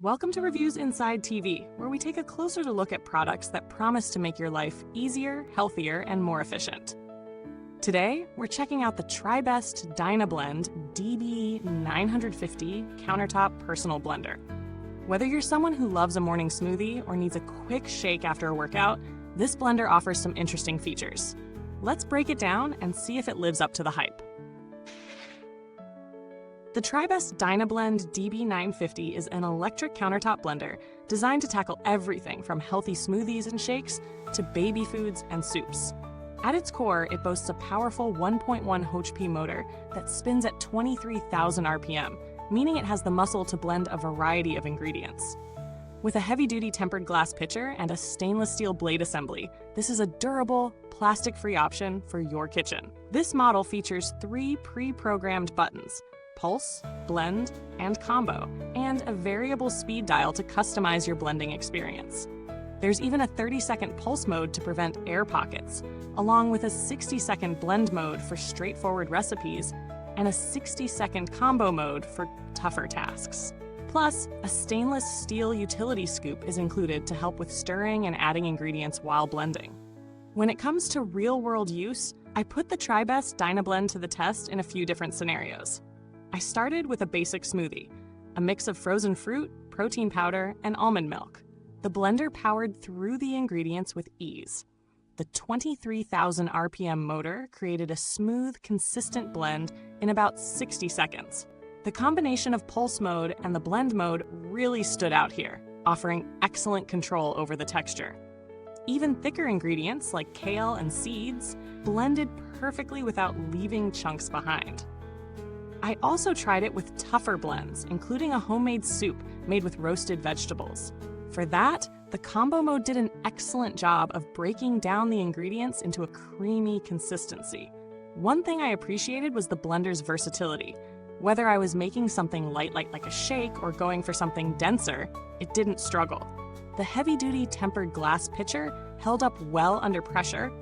Welcome to Reviews Inside TV, where we take a closer look at products that promise to make your life easier, healthier, and more efficient. Today, we're checking out the Tribest DynaBlend DB-950 Countertop Personal Blender. Whether you're someone who loves a morning smoothie or needs a quick shake after a workout, this blender offers some interesting features. Let's break it down and see if it lives up to the hype. The Tribest DynaBlend DB-950 is an electric countertop blender designed to tackle everything from healthy smoothies and shakes to baby foods and soups. At its core, it boasts a powerful 1.1 HP motor that spins at 23,000 RPM, meaning it has the muscle to blend a variety of ingredients. With a heavy-duty tempered glass pitcher and a stainless steel blade assembly, this is a durable, plastic-free option for your kitchen. This model features 3 pre-programmed buttons: Pulse, Blend, and Combo, and a variable speed dial to customize your blending experience. There's even a 30-second pulse mode to prevent air pockets, along with a 60-second blend mode for straightforward recipes and a 60-second combo mode for tougher tasks. Plus, a stainless steel utility scoop is included to help with stirring and adding ingredients while blending. When it comes to real-world use, I put the Tribest DynaBlend to the test in a few different scenarios. I started with a basic smoothie, a mix of frozen fruit, protein powder, and almond milk. The blender powered through the ingredients with ease. The 23,000 RPM motor created a smooth, consistent blend in about 60 seconds. The combination of pulse mode and the blend mode really stood out here, offering excellent control over the texture. Even thicker ingredients like kale and seeds blended perfectly without leaving chunks behind. I also tried it with tougher blends, including a homemade soup made with roasted vegetables. For that, the combo mode did an excellent job of breaking down the ingredients into a creamy consistency. One thing I appreciated was the blender's versatility. Whether I was making something light like a shake or going for something denser, it didn't struggle. The heavy-duty tempered glass pitcher held up well under pressure,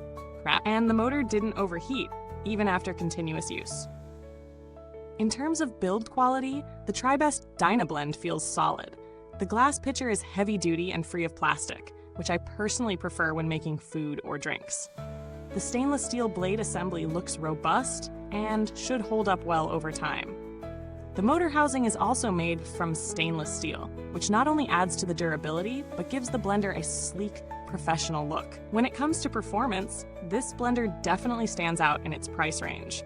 and the motor didn't overheat, even after continuous use. In terms of build quality, the Tribest DynaBlend feels solid. The glass pitcher is heavy-duty and free of plastic, which I personally prefer when making food or drinks. The stainless steel blade assembly looks robust and should hold up well over time. The motor housing is also made from stainless steel, which not only adds to the durability, but gives the blender a sleek, professional look. When it comes to performance, this blender definitely stands out in its price range.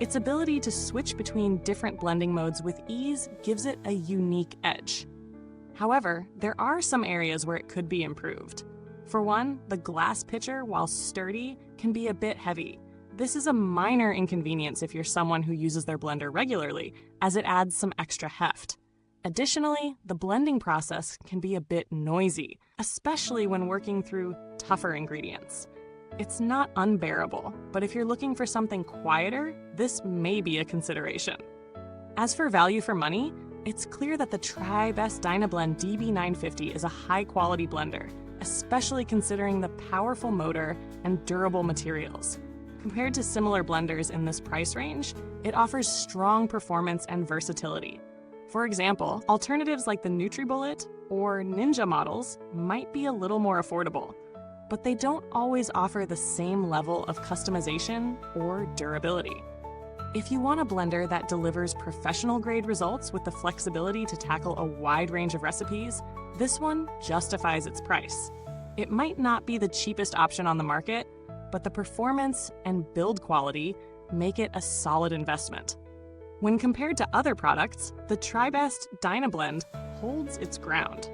Its ability to switch between different blending modes with ease gives it a unique edge. However, there are some areas where it could be improved. For one, the glass pitcher, while sturdy, can be a bit heavy. This is a minor inconvenience if you're someone who uses their blender regularly, as it adds some extra heft. Additionally, the blending process can be a bit noisy, especially when working through tougher ingredients. It's not unbearable, but if you're looking for something quieter, this may be a consideration. As for value for money, it's clear that the Tribest DynaBlend DB-950 is a high-quality blender, especially considering the powerful motor and durable materials. Compared to similar blenders in this price range, it offers strong performance and versatility. For example, alternatives like the NutriBullet or Ninja models might be a little more affordable, but they don't always offer the same level of customization or durability. If you want a blender that delivers professional-grade results with the flexibility to tackle a wide range of recipes, this one justifies its price. It might not be the cheapest option on the market, but the performance and build quality make it a solid investment. When compared to other products, the Tribest DynaBlend holds its ground.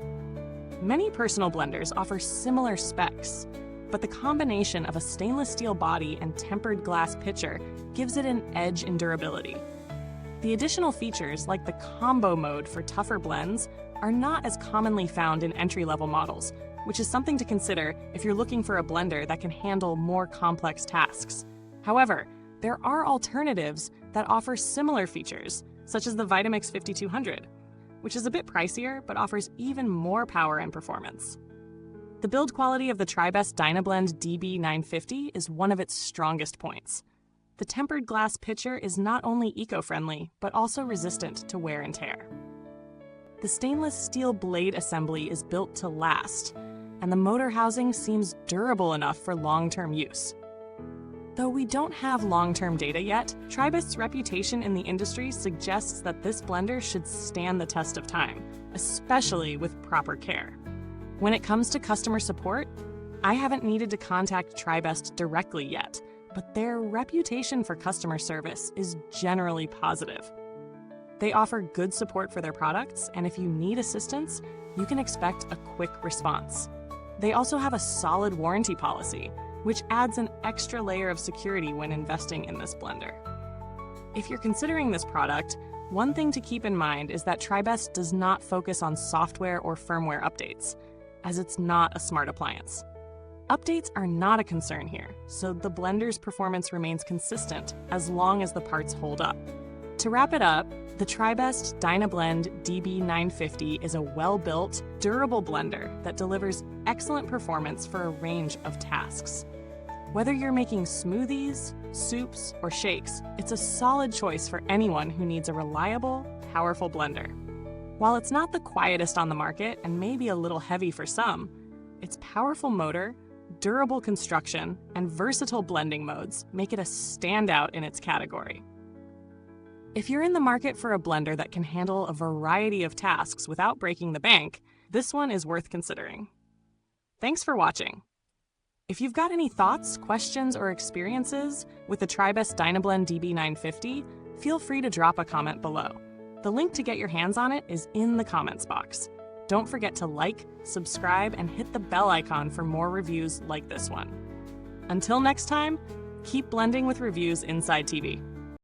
Many personal blenders offer similar specs, but the combination of a stainless steel body and tempered glass pitcher gives it an edge in durability. The additional features, like the combo mode for tougher blends, are not as commonly found in entry-level models, which is something to consider if you're looking for a blender that can handle more complex tasks. However, there are alternatives that offer similar features, such as the Vitamix 5200, which is a bit pricier but offers even more power and performance. The build quality of the Tribest DynaBlend DB-950 is one of its strongest points. The tempered glass pitcher is not only eco-friendly, but also resistant to wear and tear. The stainless steel blade assembly is built to last, and the motor housing seems durable enough for long-term use. Though we don't have long-term data yet, Tribest's reputation in the industry suggests that this blender should stand the test of time, especially with proper care. When it comes to customer support, I haven't needed to contact Tribest directly yet, but their reputation for customer service is generally positive. They offer good support for their products, and if you need assistance, you can expect a quick response. They also have a solid warranty policy, which adds an extra layer of security when investing in this blender. If you're considering this product, one thing to keep in mind is that Tribest does not focus on software or firmware updates, as it's not a smart appliance. Updates are not a concern here, so the blender's performance remains consistent as long as the parts hold up. To wrap it up, the Tribest DynaBlend DB-950 is a well-built, durable blender that delivers excellent performance for a range of tasks. Whether you're making smoothies, soups, or shakes, it's a solid choice for anyone who needs a reliable, powerful blender. While it's not the quietest on the market and maybe a little heavy for some, its powerful motor, durable construction, and versatile blending modes make it a standout in its category. If you're in the market for a blender that can handle a variety of tasks without breaking the bank, this one is worth considering. Thanks for watching. If you've got any thoughts, questions, or experiences with the Tribest DynaBlend DB-950, feel free to drop a comment below. The link to get your hands on it is in the comments box. Don't forget to like, subscribe, and hit the bell icon for more reviews like this one. Until next time, keep blending with Reviews Inside TV.